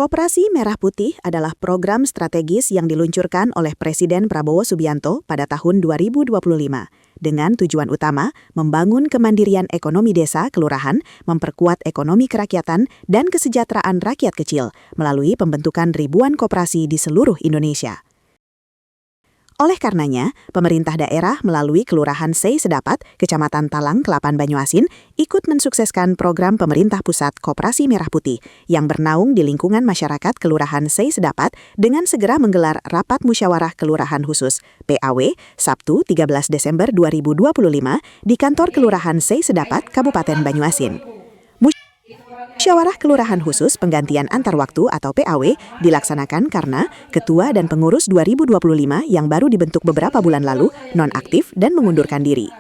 Koperasi Merah Putih adalah program strategis yang diluncurkan oleh Presiden Prabowo Subianto pada tahun 2025 dengan tujuan utama membangun kemandirian ekonomi desa kelurahan, memperkuat ekonomi kerakyatan, dan kesejahteraan rakyat kecil melalui pembentukan ribuan koperasi di seluruh Indonesia. Oleh karenanya, pemerintah daerah melalui Kelurahan Sei Sedapat, Kecamatan Talang, Kelapan, Banyuasin, ikut mensukseskan program pemerintah pusat Koperasi Merah Putih yang bernaung di lingkungan masyarakat Kelurahan Sei Sedapat dengan segera menggelar Rapat Musyawarah Kelurahan Khusus (PAW) Sabtu 13 Desember 2025 di kantor Kelurahan Sei Sedapat, Kabupaten Banyuasin. Musyawarah Kelurahan Khusus Penggantian Antar Waktu atau PAW dilaksanakan karena Ketua dan Pengurus 2025 yang baru dibentuk beberapa bulan lalu nonaktif dan mengundurkan diri.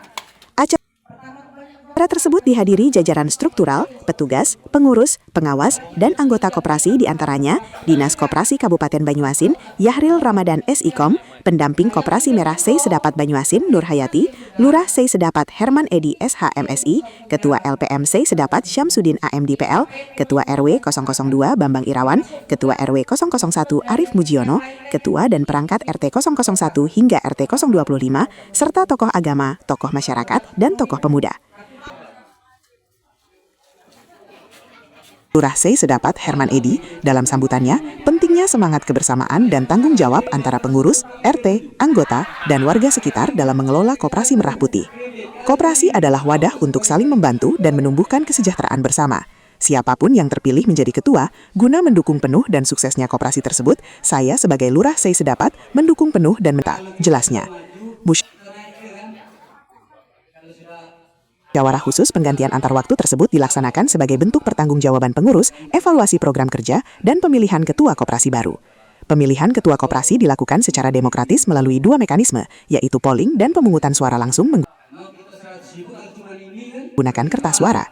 Acara tersebut dihadiri jajaran struktural, petugas, pengurus, pengawas, dan anggota koperasi diantaranya Dinas Koperasi Kabupaten Banyuasin, Yahril Ramadan SIKOM, pendamping Koperasi Merah Sei Sedapat Banyuasin, Nur Hayati, Lurah Sei Sedapat Herman Edi SHMSI, Ketua LPM Sei Sedapat Syamsuddin AMDPL, Ketua RW 002 Bambang Irawan, Ketua RW 001 Arif Mujiono, Ketua dan Perangkat RT 001 hingga RT 025, serta tokoh agama, tokoh masyarakat, dan tokoh pemuda. Lurah Sei Sedapat Herman Edi dalam sambutannya, pentingnya semangat kebersamaan dan tanggung jawab antara pengurus, RT, anggota, dan warga sekitar dalam mengelola Koperasi Merah Putih. Koperasi adalah wadah untuk saling membantu dan menumbuhkan kesejahteraan bersama. Siapapun yang terpilih menjadi ketua, guna mendukung penuh dan suksesnya koperasi tersebut, saya sebagai Lurah Sei Sedapat mendukung penuh dan jelasnya. Musyawarah khusus penggantian antar waktu tersebut dilaksanakan sebagai bentuk pertanggungjawaban pengurus, evaluasi program kerja, dan pemilihan ketua koperasi baru. Pemilihan ketua koperasi dilakukan secara demokratis melalui dua mekanisme, yaitu polling dan pemungutan suara langsung menggunakan kertas suara.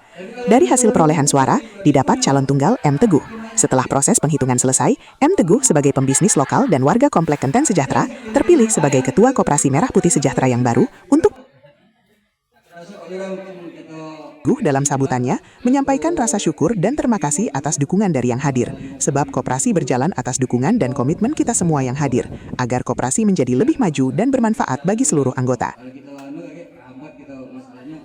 Dari hasil perolehan suara, didapat calon tunggal M. Teguh. Setelah proses penghitungan selesai, M. Teguh sebagai pembisnis lokal dan warga Komplek Kenten Sejahtera terpilih sebagai Ketua Koperasi Merah Putih Sejahtera yang baru untuk dalam sambutannya menyampaikan rasa syukur dan terima kasih atas dukungan dari yang hadir, sebab koperasi berjalan atas dukungan dan komitmen kita semua yang hadir, agar koperasi menjadi lebih maju dan bermanfaat bagi seluruh anggota.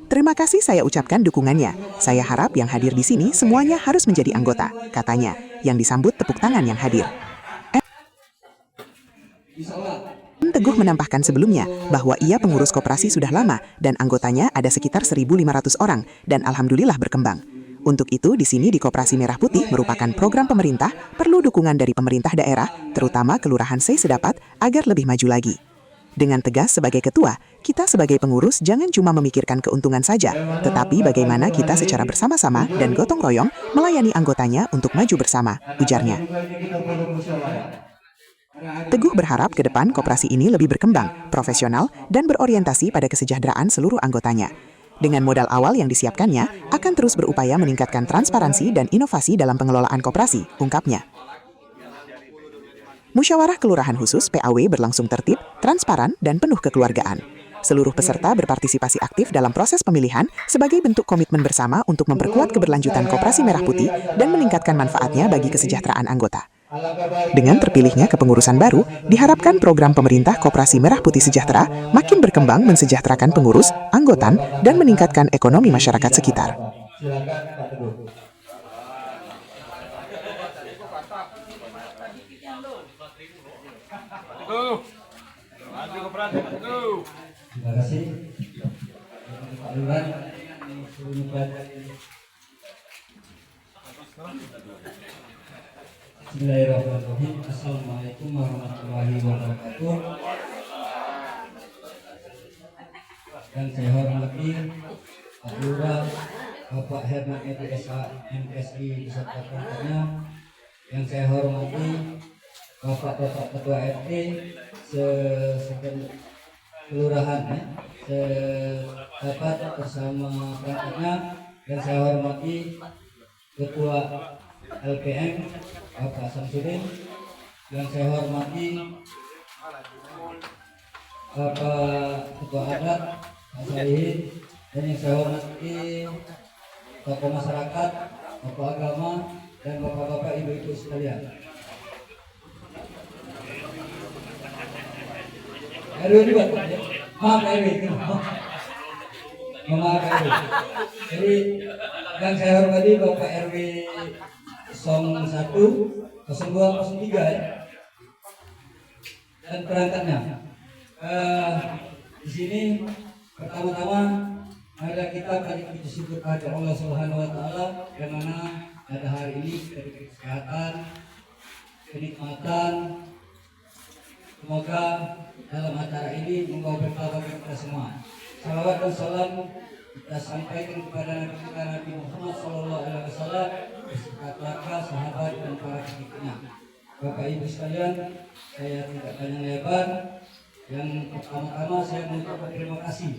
Terima kasih saya ucapkan dukungannya. Saya harap yang hadir di sini semuanya harus menjadi anggota, katanya, yang disambut tepuk tangan yang hadir. Teguh menambahkan sebelumnya bahwa ia pengurus koperasi sudah lama dan anggotanya ada sekitar 1.500 orang dan alhamdulillah berkembang. Untuk itu di sini di Koperasi Merah Putih merupakan program pemerintah, perlu dukungan dari pemerintah daerah, terutama Kelurahan Sei Sedapat agar lebih maju lagi. Dengan tegas sebagai ketua, kita sebagai pengurus jangan cuma memikirkan keuntungan saja, tetapi bagaimana kita secara bersama-sama dan gotong royong melayani anggotanya untuk maju bersama, ujarnya. Teguh berharap ke depan koperasi ini lebih berkembang, profesional, dan berorientasi pada kesejahteraan seluruh anggotanya. Dengan modal awal yang disiapkannya, akan terus berupaya meningkatkan transparansi dan inovasi dalam pengelolaan koperasi, ungkapnya. Musyawarah Kelurahan Khusus PAW berlangsung tertib, transparan, dan penuh kekeluargaan. Seluruh peserta berpartisipasi aktif dalam proses pemilihan sebagai bentuk komitmen bersama untuk memperkuat keberlanjutan Koperasi Merah Putih dan meningkatkan manfaatnya bagi kesejahteraan anggota. Dengan terpilihnya kepengurusan baru, diharapkan program pemerintah Koperasi Merah Putih Sejahtera makin berkembang mensejahterakan pengurus, anggotan, dan meningkatkan ekonomi masyarakat sekitar. Terima kasih. Bismillahirrahmanirrahim. Assalamualaikum warahmatullahi wabarakatuh. Yang saya hormati Pak Lurah, Bapak Herman Edi SHMSI beserta perangkatnya. Yang saya hormati Bapak Ketua RT kelurahan sedapat bersama perangkatnya. Yang saya hormati Ketua LPM Bapak Syamsuddin, yang saya hormati Bapak Ketua Adat Pak Salihin, dan yang saya hormati tokoh masyarakat, tokoh agama, dan bapak-bapak, ibu-ibu sekalian. RW juga, ya? Maaf RW, maaf RW. Jadi yang saya hormati Bapak RW 01, 02, 03 ya, dan perangkatnya. Di sini pertama-tama ada kita banyak puji syukur kepada Allah Subhanahu Wa Taala yang mana pada hari ini kita diberi kesehatan, kenikmatan. Semoga dalam acara ini membawa berkah bagi kita semua. Salawat dan salam kita sampaikan kepada Nabi kita Nabi Muhammad SAW beserta keluarga, sahabat dan para pengikutnya. Bapak Ibu sekalian, saya tidak panjang lebar. Yang pertama-tama saya mengucapkan terima kasih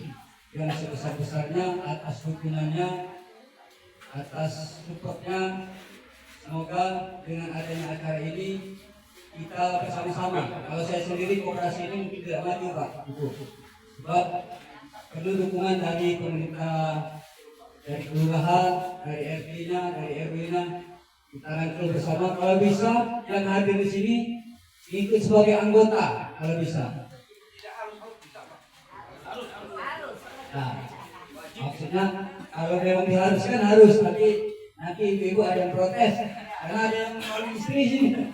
yang sebesar-besarnya atas dukungannya, atas supportnya. Semoga dengan adanya acara ini kita bersama-sama. Kalau saya sendiri koperasi ini mungkin tidak maju Pak, sebab perlu dukungan dari pemerintah, dari kelurahan, dari RT-nya, dari RW-nya. Kita rangkul bersama. Kalau bisa yang hadir di sini ikut sebagai anggota, kalau bisa. Nah, maksudnya kalau memang diharuskan harus, tapi nanti ibu-ibu ada yang protes karena ada yang orang istri sini.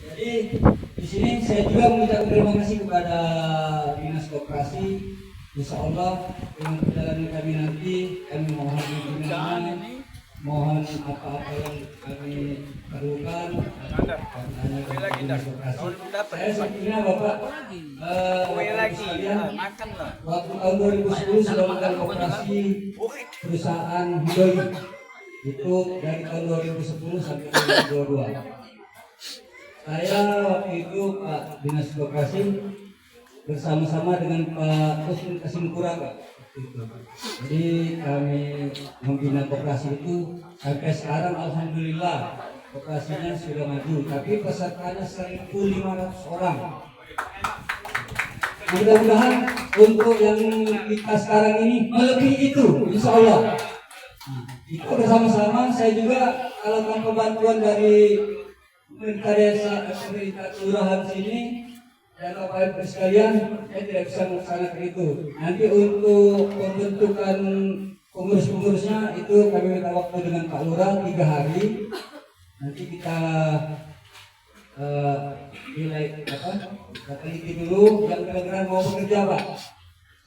Jadi di sini saya juga mengucapkan terima kasih kepada Dinas Koperasi. Insya Allah dengan perjalanan kami nanti kami mohon bimbingan, mohon apa-apa yang kami perlukan hanya kepada Dinas Koperasi. Saya sebetulnya Bapak sekalian, waktu tahun 2010 sudah melakukan koperasi perusahaan Hidoi itu dari tahun 2010 sampai 2022. Saya waktu itu Pak Dinas Koperasi bersama-sama dengan Pak Kusmin Kasimpura Pak. Jadi kami membina koperasi itu sampai sekarang alhamdulillah koperasinya sudah maju, tapi pesertanya 1.500 orang. Mudah-mudahan untuk yang kita sekarang ini melebihi itu, insya Allah. Kita bersama-sama, saya juga kalau bantuan dari pemerintah desa, pemerintah kelurahan sini dan Bapak Ibu sekalian, saya tidak bisa melaksanakan itu. Nanti untuk pembentukan pengurus-pengurusnya itu kami minta waktu dengan Pak Lurah 3 hari. Nanti kita kita teliti dulu yang benar-benar mau bekerja Pak.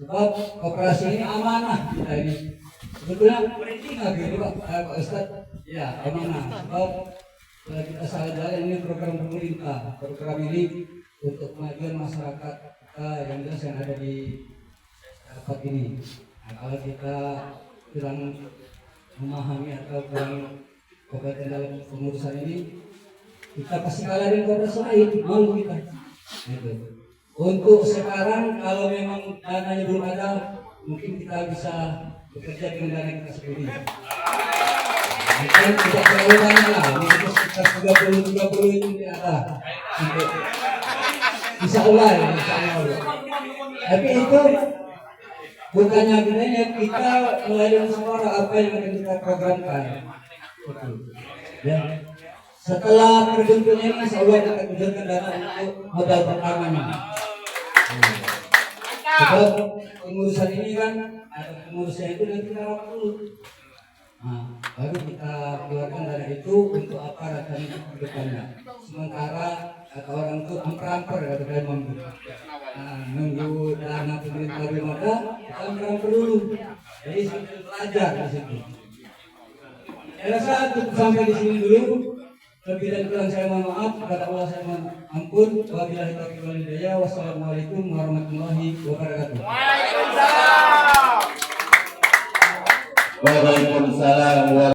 Sebab koperasi ini amanah kita ini. Sebetulnya penting lagi Pak Ustadz. Ya amanah. Sebab kalau kita salah jalan, ini program pemerintah. Program ini untuk kemajuan masyarakat kita yang jelas yang ada di tempat ini. Nah, kalau kita kurang memahami atau kurang kompeten dalam pengurusan ini, kita pasti kalah dengan koperasi lain. Mau kita. Gitu. Untuk sekarang kalau memang dananya belum ada, mungkin kita bisa bekerja dengan dana kita sendiri. Mungkin tidak terlalu banyak lah, mungkin sekitar 30 ini ada. Insya Allah ya, insya Allah. Tapi itu bukannya kita melayani suara apa yang akan kita programkan. Ya. Setelah terbentuknya ini, insya Allah kita kucurkan dana untuk modal pertamanya. Sebab pengurusan ini kan ada pengurusnya itu dan kita rawat dulu. Nah, baru kita keluarkan dana itu untuk apa rasanya ke depannya. Sementara kata orang itu amper-amper kata kalian mampu. Nah, nunggu dana pemerintah belum ada, kita amper-amper dulu. Jadi sambil belajar di situ. Saya rasa cukup sampai di sini dulu. Lebih dan kurang saya mohon maaf, kepada Allah saya mohon ampun. Wabillahi taufiq wal hidayah. Wassalamualaikum warahmatullahi wabarakatuh. Waalaikumsalam.